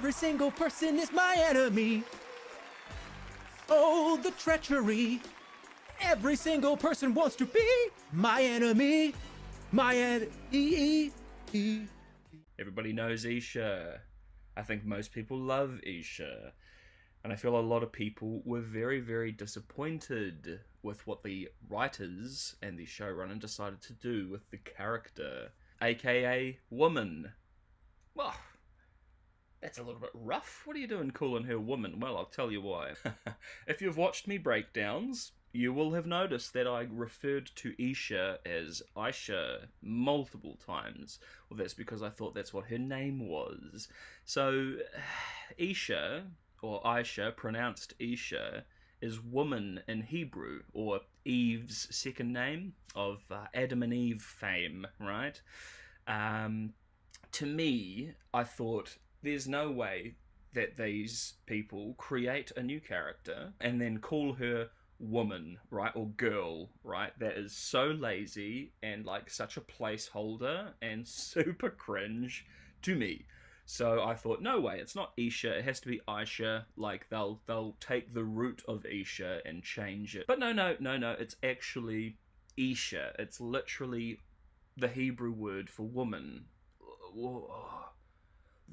Every single person is my enemy. Oh, the treachery. Every single person wants to be my enemy. My enemy. Everybody knows Isha. I think most people love Isha. And I feel a lot of people were very, very disappointed with what the writers and the showrunner decided to do with the character, aka woman. Well, that's a little bit rough. What are you doing calling her woman? Well, I'll tell you why. If you've watched me breakdowns, you will have noticed that I referred to Isha as Isha multiple times. Well, that's because I thought that's what her name was. So, Isha, or Isha, pronounced Isha, is woman in Hebrew, or Eve's second name, of Adam and Eve fame, right? To me, I thought, there's no way that these people create a new character and then call her woman, right, or girl, right? That is so lazy and like such a placeholder and super cringe to me. So I thought, no way, it's not Isha, it has to be Isha. Like they'll take the root of Isha and change it. But no, it's actually Isha. It's literally the Hebrew word for woman. Whoa.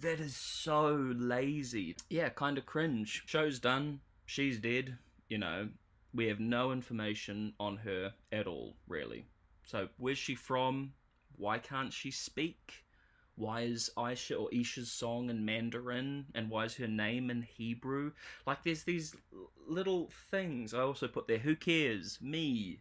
That is so lazy. Yeah, kind of cringe. Show's done. She's dead. You know, we have no information on her at all, really. So, where's she from? Why can't she speak? Why is Isha or Isha's song in Mandarin? And why is her name in Hebrew? Like, there's these little things. I also put there, who cares? Me,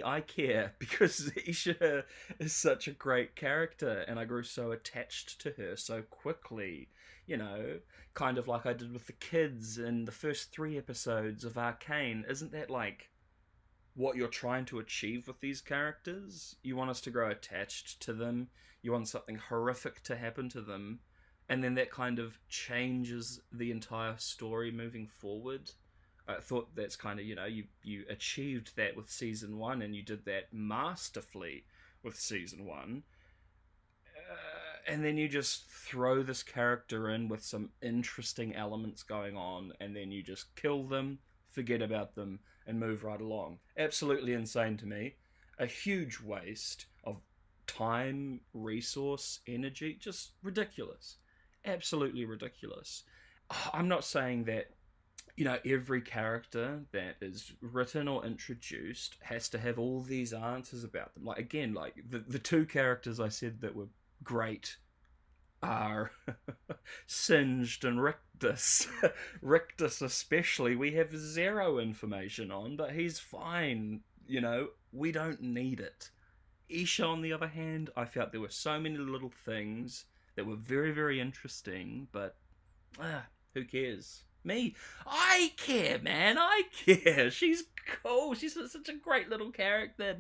I care, because Isha is such a great character, and I grew so attached to her so quickly, you know, kind of like I did with the kids in the first 3 episodes of Arcane. Isn't that like what you're trying to achieve with these characters? You want us to grow attached to them, you want something horrific to happen to them, and then that kind of changes the entire story moving forward. I thought that's kind of, you know, you achieved that with season 1, and you did that masterfully with season 1. And then you just throw this character in with some interesting elements going on, and then you just kill them, forget about them, and move right along. Absolutely insane to me. A huge waste of time, resource, energy. Just ridiculous. Absolutely ridiculous. I'm not saying that, you know, every character that is written or introduced has to have all these answers about them. Like, again, like, the 2 characters I said that were great are Singed and Rictus. Rictus especially, we have 0 information on, but he's fine. You know, we don't need it. Isha, on the other hand, I felt there were so many little things that were very, very interesting, but who cares? Me, I care, man. I care. She's cool. She's such a great little character.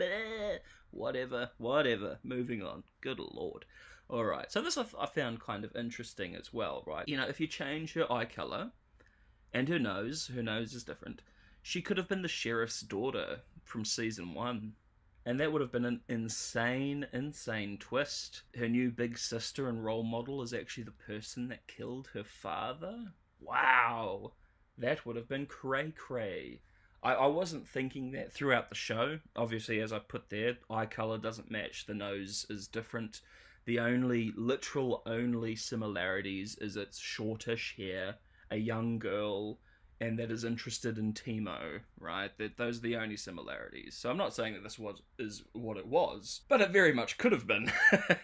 Whatever. Moving on. Good lord. Alright, so this I found kind of interesting as well, right? You know, if you change her eye colour and her nose is different. She could have been the sheriff's daughter from season 1. And that would have been an insane twist. Her new big sister and role model is actually the person that killed her father. Wow, that would have been cray-cray. I wasn't thinking that throughout the show. Obviously, as I put there, eye colour doesn't match, the nose is different. The only similarities is it's shortish hair, a young girl, and that is interested in Timo, right? Those are the only similarities. So I'm not saying that this is what it was, but it very much could have been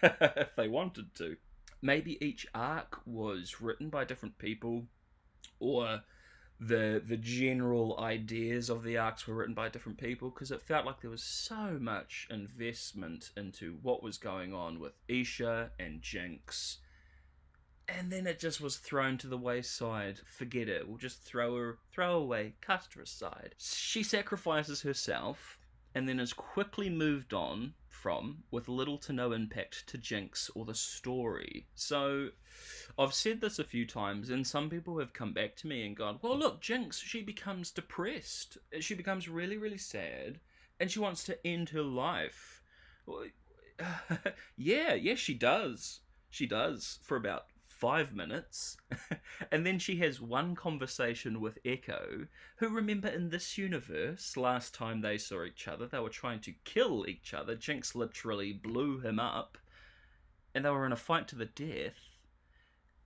if they wanted to. Maybe each arc was written by different people, or the general ideas of the arcs were written by different people, because it felt like there was so much investment into what was going on with Isha and Jinx, and then it just was thrown to the wayside. Forget it, we'll just throw away, cast her aside. She sacrifices herself and then is quickly moved on from, with little to no impact to Jinx or the story. So, I've said this a few times, and some people have come back to me and gone, well look, Jinx, she becomes depressed. She becomes really, really sad, and she wants to end her life. Yeah, she does. She does, for about 5 minutes, and then she has one conversation with Echo, who, remember, in this universe, last time they saw each other, they were trying to kill each other. Jinx literally blew him up, and they were in a fight to the death,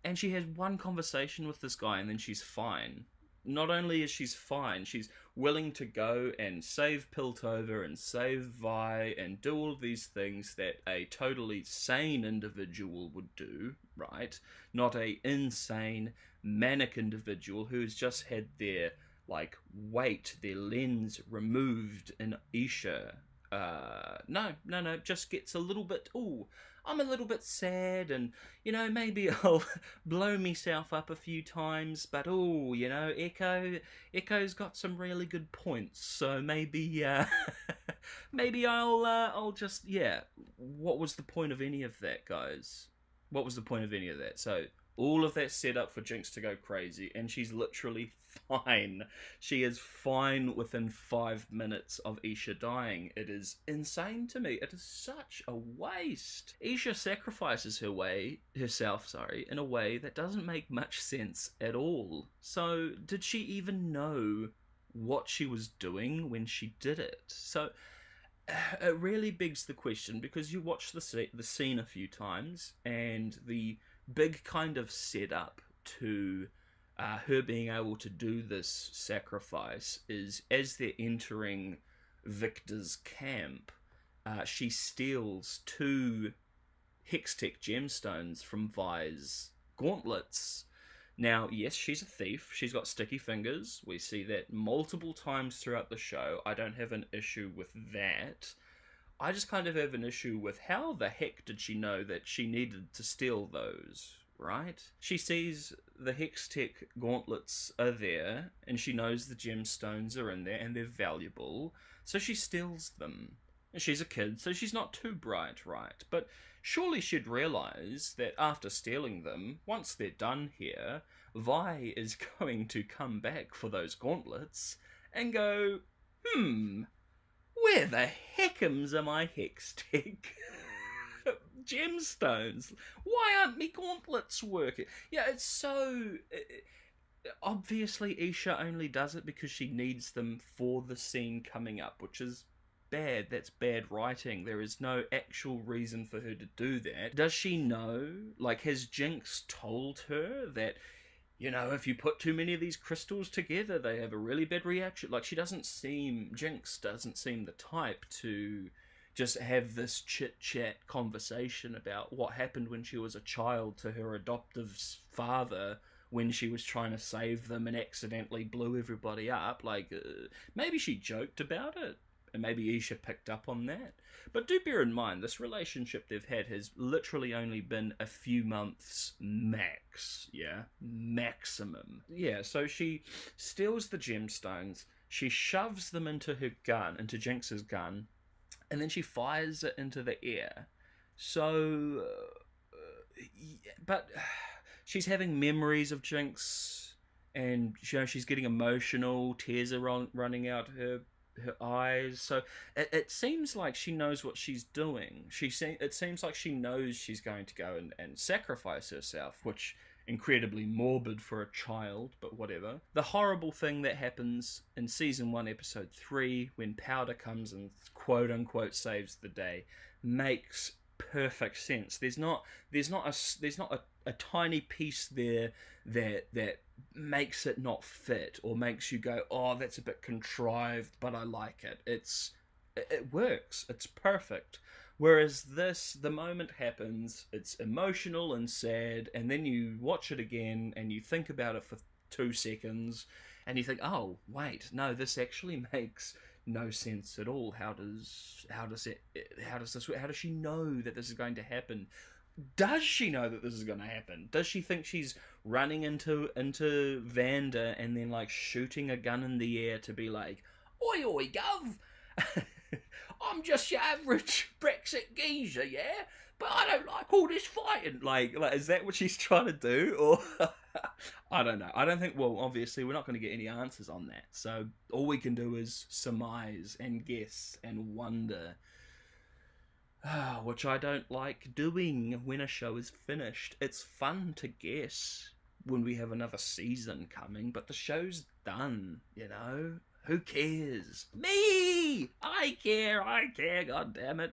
and she has one conversation with this guy, and then she's fine. Not only is she fine, she's willing to go and save Piltover and save Vi and do all of these things that a totally sane individual would do, right? Not a insane, manic individual who's just had their, like, weight, their lens removed in Isha. No, just gets a little bit, ooh, I'm a little bit sad, and, you know, maybe I'll blow myself up a few times, but, oh, you know, Echo's got some really good points, so maybe, maybe I'll just, yeah. What was the point of any of that, guys? What was the point of any of that? So, all of that set up for Jinx to go crazy, and she's literally fine. She is fine within 5 minutes of Isha dying. It is insane to me. It is such a waste. Isha sacrifices herself, in a way that doesn't make much sense at all. So, did she even know what she was doing when she did it? So, it really begs the question, because you watch the scene a few times, and the big kind of setup to her being able to do this sacrifice is, as they're entering Victor's camp, she steals 2 Hextech gemstones from Vi's gauntlets. Now, yes, she's a thief. She's got sticky fingers. We see that multiple times throughout the show. I don't have an issue with that. I just kind of have an issue with how the heck did she know that she needed to steal those, right? She sees the Hextech gauntlets are there, and she knows the gemstones are in there, and they're valuable, so she steals them. And she's a kid, so she's not too bright, right? But surely she'd realise that after stealing them, once they're done here, Vi is going to come back for those gauntlets and go, where the heckums are my Hextech gemstones? Why aren't me gauntlets working? Yeah, it's so... Obviously, Isha only does it because she needs them for the scene coming up, which is bad. That's bad writing. There is no actual reason for her to do that. Does she know? Like, has Jinx told her that, you know, if you put too many of these crystals together, they have a really bad reaction? Like, Jinx doesn't seem the type to just have this chit-chat conversation about what happened when she was a child to her adoptive father when she was trying to save them and accidentally blew everybody up. Like, maybe she joked about it, and maybe Isha picked up on that. But do bear in mind, this relationship they've had has literally only been a few months max, yeah? Maximum. Yeah, so she steals the gemstones, she shoves them into her gun, into Jinx's gun, and then she fires it into the air. So, but she's having memories of Jinx, and, you know, she's getting emotional, tears are running out her eyes. So it seems like she knows what she's doing. It seems like she knows she's going to go and sacrifice herself, which incredibly morbid for a child, but whatever. The horrible thing that happens in season 1 episode 3 when Powder comes and quote unquote saves the day makes perfect sense. There's not a tiny piece there that makes it not fit or makes you go, oh, that's a bit contrived, but I like it. It works. It's perfect. Whereas this, the moment happens, it's emotional and sad, and then you watch it again and you think about it for 2 seconds and you think, oh, wait, no, this actually makes no sense at all. How does she know that this is going to happen? Does she know that this is going to happen? Does she think she's running into Vanda and then, like, shooting a gun in the air to be like, oi, oi, gov, I'm just your average Brexit geezer, yeah? But I don't like all this fighting. Like, is that what she's trying to do? Or, I don't know. I don't think, well, obviously, we're not going to get any answers on that. So, all we can do is surmise and guess and wonder. which I don't like doing when a show is finished. It's fun to guess when we have another season coming, but the show's done, you know? Who cares? Me! I care, god damn it.